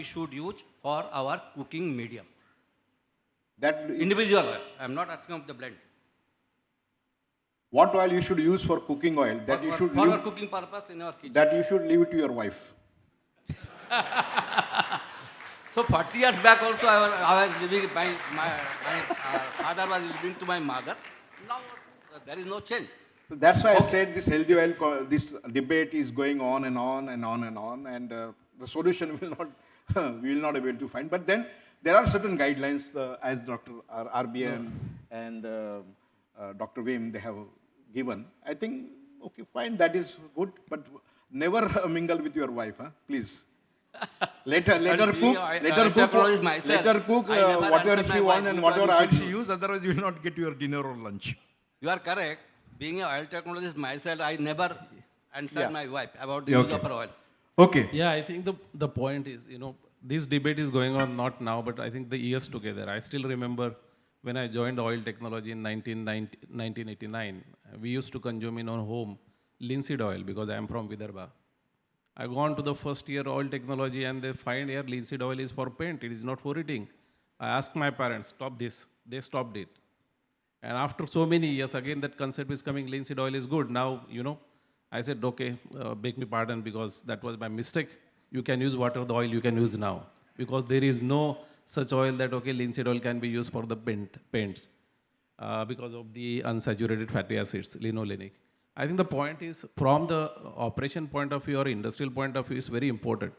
we should use for our cooking medium? That Individual oil. I am not asking of the blend. what oil you should use for cooking oil? That you should For our leave, cooking purpose in our kitchen. that you should leave it to your wife. So 40 years back also I was living, my father was living to my mother. Now there is no change. So that's why I Okay. said this healthy oil, this debate is going on and on and on and on, and the solution will not, we will not be able to find. But then there are certain guidelines, as Dr. RBN and Dr. Wim, they have given. I think, okay, fine, that is good, but never mingle with your wife, huh? Please. Later being cook, a- later a cook, technologist myself, later cook I never whatever answered she my wants wife, and which whatever one oil you she should use, otherwise you will not get your dinner or lunch. You are correct. Being a oil technologist myself, I never answered Yeah. my wife about the Yeah, use okay. of oils. Okay. Yeah, I think the point is, this debate is going on not now, but I think the years together. I still remember when I joined oil technology in 1989, we used to consume in our home linseed oil because I am from Vidarbha. I gone to the first year oil technology and they find here linseed oil is for paint, it is not for eating. I asked my parents, stop this. They stopped it. And after so many years, again, that concept is coming, linseed oil is good. Now, I said, okay, beg me pardon because that was my mistake. You can use whatever the oil you can use now. Because there is no such oil that, okay, linseed oil can be used for the paints because of the unsaturated fatty acids, linolenic. I think the point is, from the operation point of view or industrial point of view, is very important.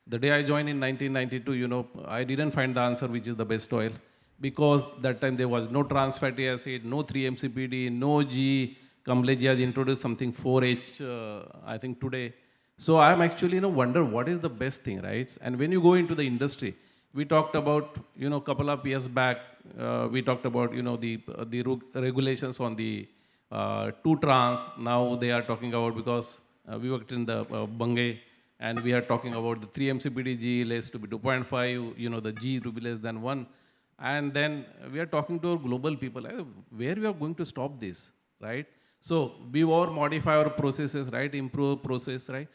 The day I joined in 1992, I didn't find the answer which is the best oil because that time there was no trans fatty acid, no 3-MCPD, no G. Kamleji has introduced something 4H, I think today. So I'm actually, wonder what is the best thing, right? And when you go into the industry, we talked about, couple of years back, we talked about, the regulations on the 2 trans. Now they are talking about because we worked in the Bungay and we are talking about the 3-MCPD G less to be 2.5, the G to be less than 1. And then we are talking to our global people, where we are going to stop this, right? So we or modify our processes, right? Improve process, right?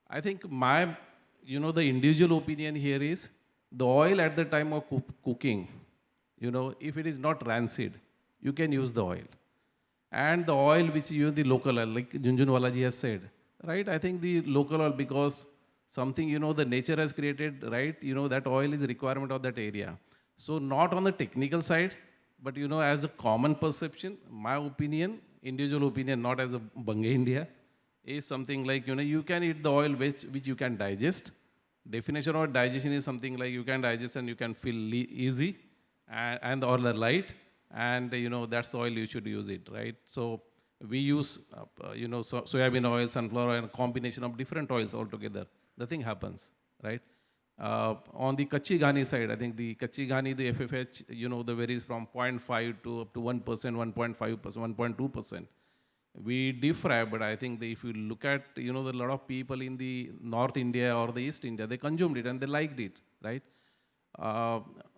I think my, the individual opinion here is the oil at the time of cooking, if it is not rancid, you can use the oil. And the oil which you use, the local oil, like Junjunwala has said, right? I think the local oil, because something, the nature has created, right? That oil is a requirement of that area. So not on the technical side, but, as a common perception, my opinion, individual opinion, not as a Bungay India, is something like, you can eat the oil which you can digest. Definition of digestion is something like you can digest and you can feel easy and or the light, and that's the oil you should use it, right? So we use soybean oil, sunflower oil, and combination of different oils altogether. The thing happens, right? On the Kachi Ghani side, I think the Kachi Ghani, the FFH, the varies from 0.5 to up to 1%, 1.5%, 1.2%. We deep fry, but I think if you look at, a lot of people in the North India or the East India, they consumed it and they liked it, right?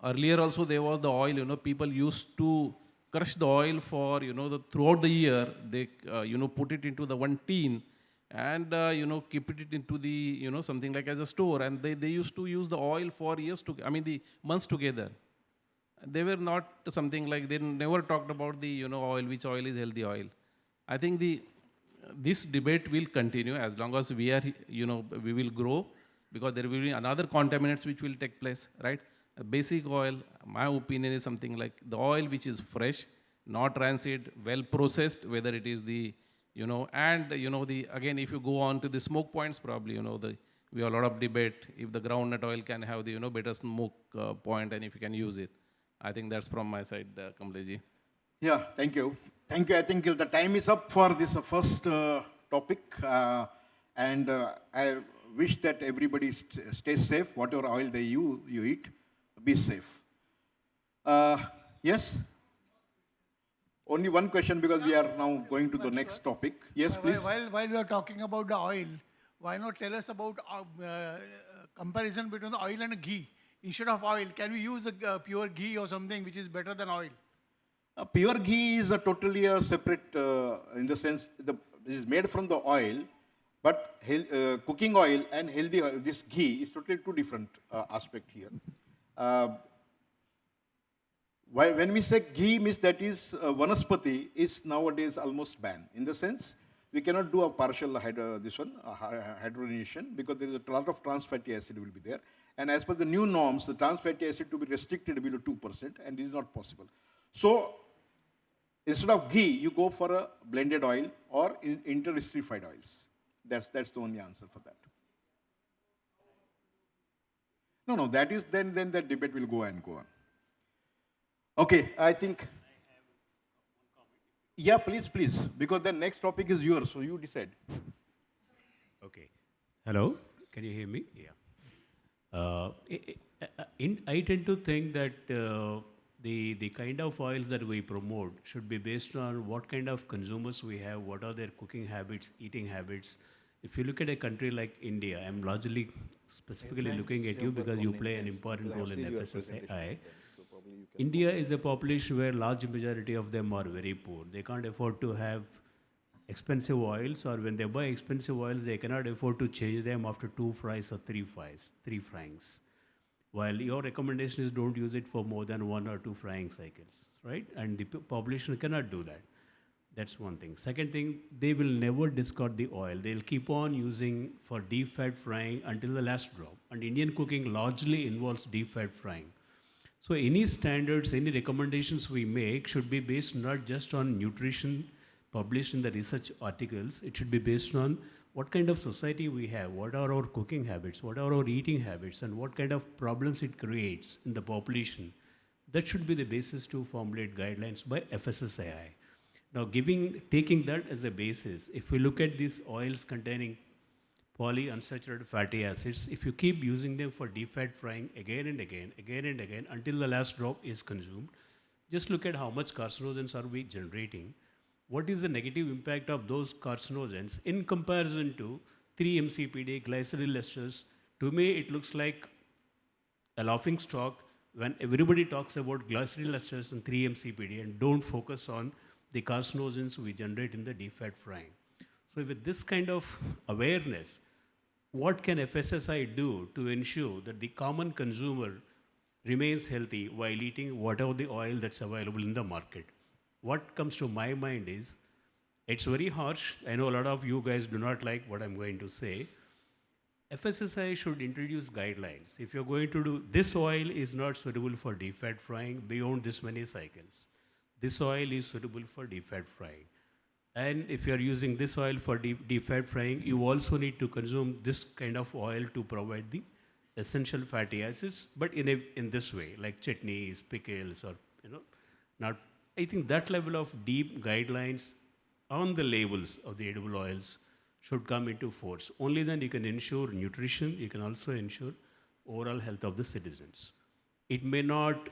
Earlier also there was the oil, people used to crush the oil for, throughout the year, they, put it into the one tin and, keep it into the, something like as a store. And they used to use the oil for years, the months together. They were not something like, they never talked about the, oil, which oil is healthy oil. I think this debate will continue as long as we are, we will grow because there will be another contaminants which will take place, right? A basic oil, my opinion is something like the oil which is fresh, not rancid, well processed, whether it is the, and, again, if you go on to the smoke points, probably, we have a lot of debate if the groundnut oil can have the, better smoke point and if you can use it. I think that's from my side, Kamleji. Yeah, thank you. Thank you. I think the time is up for this first topic. And I wish that everybody stays safe. Whatever oil you eat, be safe. Yes? Only one question because we are now going to the next topic. Yes, please. While we are talking about the oil, why not tell us about comparison between the oil and ghee? Instead of oil, can we use a pure ghee or something which is better than oil? Pure ghee is a totally separate, in the sense, it is made from the oil, But cooking oil and healthy oil, this ghee is totally two different aspect here. Uh, when we say ghee means that is vanaspati is nowadays almost banned. In the sense, we cannot do a partial hydrogenation because there is a lot of trans fatty acid will be there. And as per the new norms, the trans fatty acid to be restricted below 2%, and this is not possible. So instead of ghee, you go for a blended oil or inter-esterified oils. That's the only answer for that. No, that is then the debate will go and go on. Okay, I think. Yeah, please, because the next topic is yours, so you decide. Okay. Hello, can you hear me? Yeah. I tend to think that the kind of oils that we promote should be based on what kind of consumers we have, what are their cooking habits, eating habits. If you look at a country like India, I'm largely specifically looking at you because you play an important role in FSSAI. India is a population where large majority of them are very poor. They can't afford to have expensive oils, or when they buy expensive oils, they cannot afford to change them after 2 fries or 3 fries. While your recommendation is don't use it for more than 1 or 2 frying cycles, right? And the population cannot do that. That's one thing. Second thing, they will never discard the oil. They'll keep on using for deep fat frying until the last drop. And Indian cooking largely involves deep fat frying. So any standards, any recommendations we make should be based not just on nutrition published in the research articles. It should be based on what kind of society we have, what are our cooking habits, what are our eating habits, and what kind of problems it creates in the population. That should be the basis to formulate guidelines by FSSAI. Now, taking that as a basis, if we look at these oils containing polyunsaturated fatty acids, if you keep using them for deep fat frying again and again until the last drop is consumed, just look at how much carcinogens are we generating. What is the negative impact of those carcinogens in comparison to 3-MCPD, glycerol esters? To me, it looks like a laughing stock when everybody talks about glycerol esters and 3-MCPD and don't focus on the carcinogens we generate in the deep fat frying. So with this kind of awareness, what can FSSI do to ensure that the common consumer remains healthy while eating whatever the oil that's available in the market? What comes to my mind is, it's very harsh. I know a lot of you guys do not like what I'm going to say. FSSI should introduce guidelines. If you're going to do, this oil is not suitable for deep fat frying beyond this many cycles. This oil is suitable for deep fat frying. And if you're using this oil for deep fat frying, you also need to consume this kind of oil to provide the essential fatty acids, but in this way, like chutneys, pickles, or not. I think that level of deep guidelines on the labels of the edible oils should come into force. Only then you can ensure nutrition, you can also ensure overall health of the citizens. It may not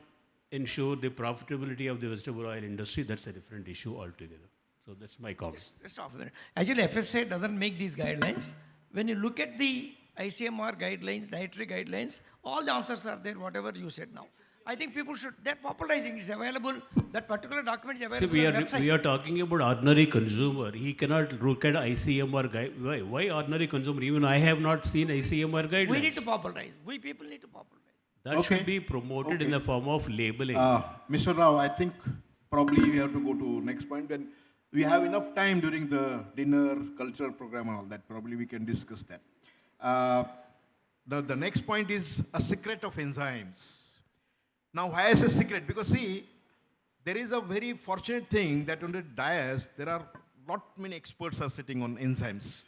ensure the profitability of the vegetable oil industry, that's a different issue altogether. So that's my comment. Just off a minute. Actually, FSA doesn't make these guidelines. When you look at the ICMR guidelines, dietary guidelines, all the answers are there, whatever you said now. I think people should, they're popularizing, it's available, that particular document is available See, on the website. we are talking about ordinary consumer. He cannot look at ICMR guide. Why ordinary consumer? Even I have not seen ICMR guidelines. We need to popularize. We people need to popularize. That should be promoted in the form of labeling. Mr. Rao, I think probably we have to go to next point, and we have enough time during the dinner, cultural program and all that. Probably we can discuss that. The next point is a secret of enzymes. Now, why is a secret? Because see, there is a very fortunate thing that on the dais, there are not many experts are sitting on enzymes.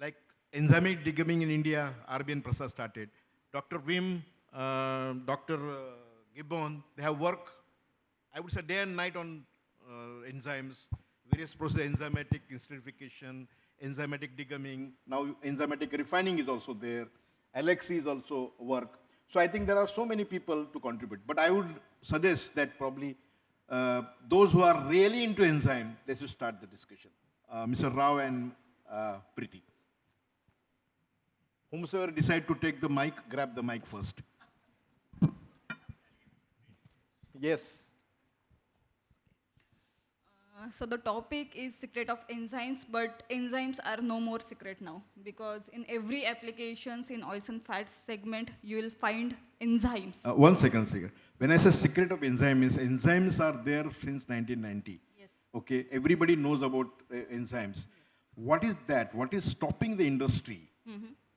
Like enzymic deguming in India, RBN Prasad started. Dr. Wim, Dr. Gibbon, they have worked, I would say, day and night on enzymes, various processes, enzymatic esterification, enzymatic deguming. Now enzymatic refining is also there. LXC is also work. So I think there are so many people to contribute. But I would suggest that probably those who are really into enzyme, they should start the discussion. Mr. Rao and Preeti. Whomsoever decide to take the mic, grab the mic first. Yes. So the topic is secret of enzymes, but enzymes are no more secret now because in every applications in oils and fats segment, you will find enzymes. One second, Siga. When I say secret of enzymes, enzymes are there since 1990. Yes. Okay, everybody knows about enzymes. What is that? What is stopping the industry?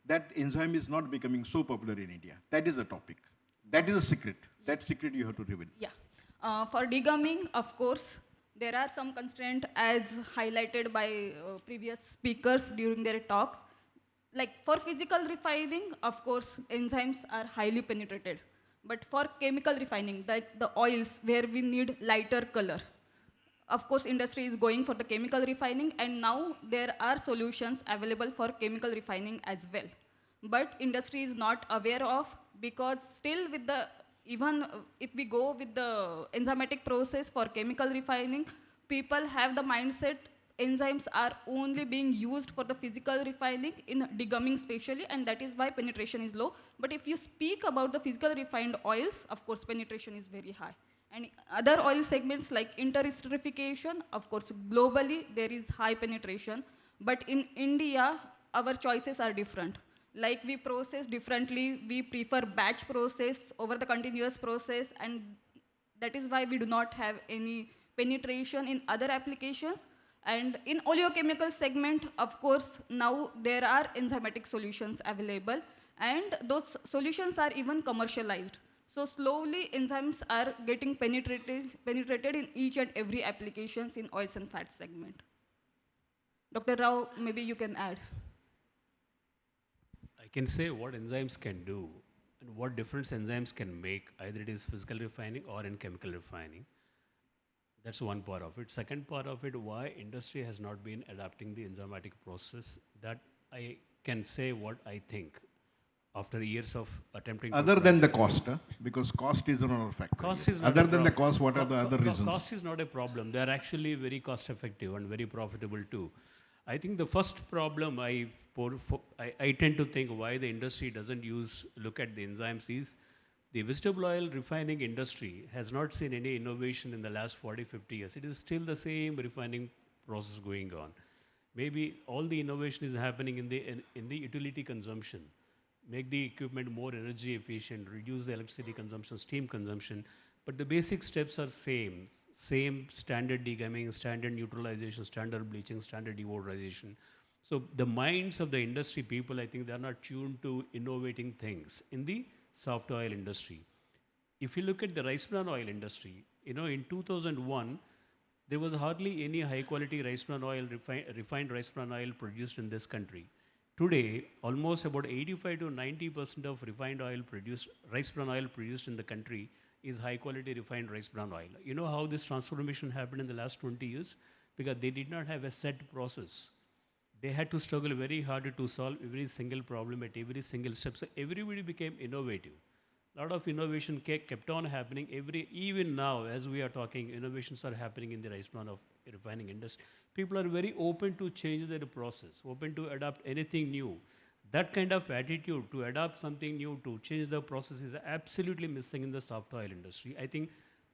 That enzyme is not becoming so popular in India. That is the topic. That is a secret. That secret you have to reveal. Yeah. For degumming, of course, there are some constraints as highlighted by previous speakers during their talks. Like for physical refining, of course, enzymes are highly penetrated. But for chemical refining, that the oils where we need lighter color, of course, industry is going for the chemical refining, and now there are solutions available for chemical refining as well. But industry is not aware of, because still with the, even if we go with the enzymatic process for chemical refining, people have the mindset enzymes are only being used for the physical refining in degumming especially, and that is why penetration is low. But if you speak about the physical refined oils, of course, penetration is very high. And other oil segments like interesterification, of course, globally there is high penetration, but in India, our choices are different. Like we process differently, we prefer batch process over the continuous process, and that is why we do not have any penetration in other applications. And in oleochemical segment, of course, now there are enzymatic solutions available, and those solutions are even commercialized. So slowly, enzymes are getting penetrated in each and every applications in oils and fats segment. Dr. Rao, maybe you can add. I can say what enzymes can do and what difference enzymes can make, either it is physical refining or in chemical refining. That's one part of it. Second part of it, why industry has not been adapting the enzymatic process, that I can say what I think after years of attempting Other to than the cost, because cost is another factor. cost here. is not Other a than the prob- cost, what are the other reasons? Cost is not a problem. They are actually very cost effective and very profitable too. I think the first problem I tend to think why the industry doesn't look at the enzymes is the vegetable oil refining industry has not seen any innovation in the last 40, 50 years. It is still the same refining process going on. Maybe all the innovation is happening in the utility consumption. Make the equipment more energy efficient, reduce the electricity consumption, steam consumption, but the basic steps are same. Same standard degumming, standard neutralization, standard bleaching, standard deodorization. So the minds of the industry people, I think they are not tuned to innovating things in the soft oil industry. If you look at the rice bran oil industry, in 2001, there was hardly any high quality rice bran oil, refined rice bran oil produced in this country. Today, almost about 85 to 90% of rice bran oil produced in the country is high quality refined rice bran oil. You know how this transformation happened in the last 20 years? Because they did not have a set process. They had to struggle very hard to solve every single problem at every single step. So everybody became innovative. A lot of innovation kept on happening. Even now, as we are talking, innovations are happening in the rice bran of refining industry. People are very open to change their process, open to adopt anything new. That kind of attitude to adopt something new, to change the process is absolutely missing in the soft oil industry. I think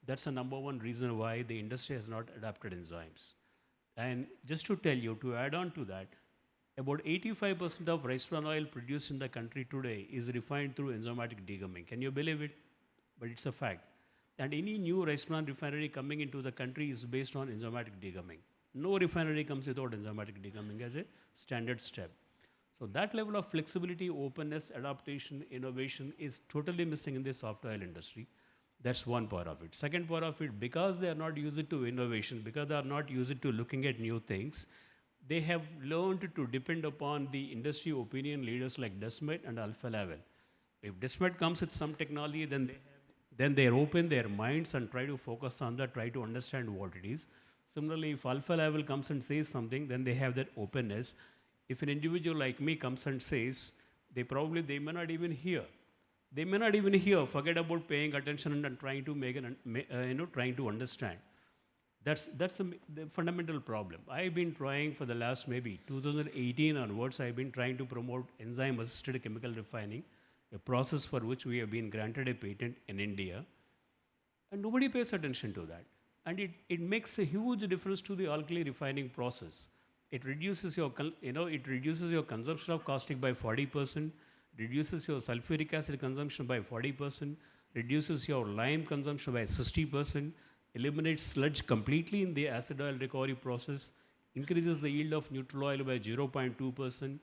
that's the number one reason why the industry has not adapted enzymes. And just to tell you, to add on to that, about 85% of rice bran oil produced in the country today is refined through enzymatic degumming. Can you believe it? But it's a fact. And any new rice bran refinery coming into the country is based on enzymatic degumming. No refinery comes without enzymatic degumming as a standard step. So that level of flexibility, openness, adaptation, innovation is totally missing in the soft oil industry. That's one part of it. Second part of it, because they are not used to innovation, because they are not used to looking at new things, they have learned to depend upon the industry opinion leaders like Desmet and Alpha Level. If Desmet comes with some technology, then they open their minds and try to focus on that, try to understand what it is. Similarly, if Alpha Level comes and says something, then they have that openness. If an individual like me comes and says, they may not even hear. They may not even hear, forget about paying attention and trying to trying to understand. That's the fundamental problem. I've been trying for the last maybe 2018 onwards, I've been trying to promote enzyme-assisted chemical refining, a process for which we have been granted a patent in India, and nobody pays attention to that. and it makes a huge difference to the alkali refining process. It reduces your, it reduces your consumption of caustic by 40%, reduces your sulfuric acid consumption by 40%, reduces your lime consumption by 60%, eliminates sludge completely in the acid oil recovery process, increases the yield of neutral oil by 0.2%.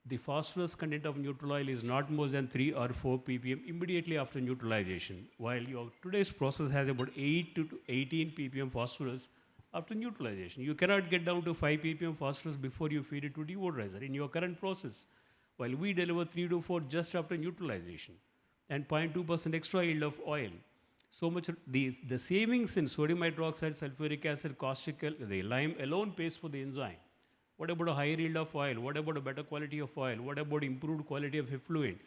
The phosphorus content of neutral oil is not more than 3 or 4 ppm immediately after neutralization, while your today's process has about 8 to 18 ppm phosphorus after neutralization. You cannot get down to 5 ppm phosphorus before you feed it to deodorizer in your current process, while we deliver 3 to 4 just after neutralization and 0.2% extra yield of oil. So much the savings in sodium hydroxide, sulfuric acid, caustic, the lime alone pays for the enzyme. What about a higher yield of oil? What about a better quality of oil? What about improved quality of effluent?